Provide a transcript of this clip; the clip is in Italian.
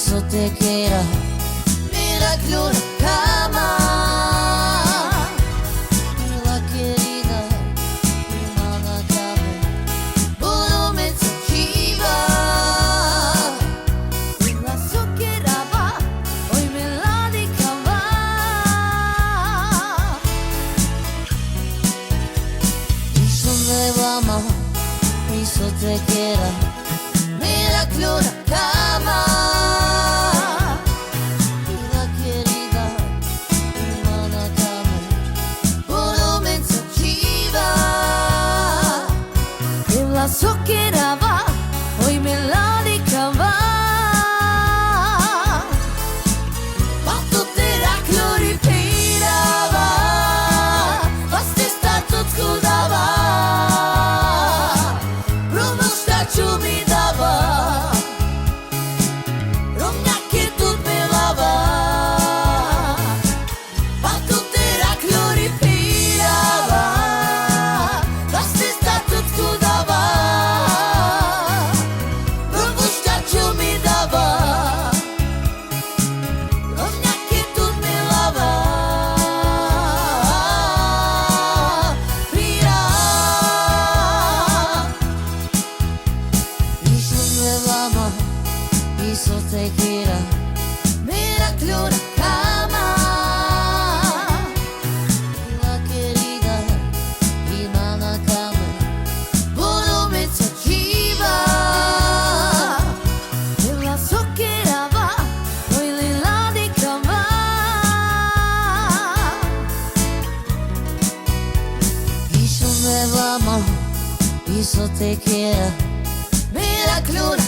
hizo te quiera. Mira que una cama. Mira querida, mi mala cama. Volumen se chiva. La soqueraba, hoy me la dedicaba. Hizo nueva ama, hizo te quiera. Mira que una cama. Mira querida, mi mala cama. Volumen se chiva. La soqueraba, hoy me la dedicaba. Fatto te Raklori pirava, vaste stato scudava. Romský mi dava, rovnaké tu milava. Fatto te Raklori pirava, vaste stato scudava. Romský mi dava, rovnaké tu milava. Pira, hizo nueva ama, hizo te quiera. Mira que una cama. Mira querida, mi mala cama. Volumen se chiva. La soqueraba, hoy le la dedicaba. Hizo nueva ama, hizo te quiera. Mira que una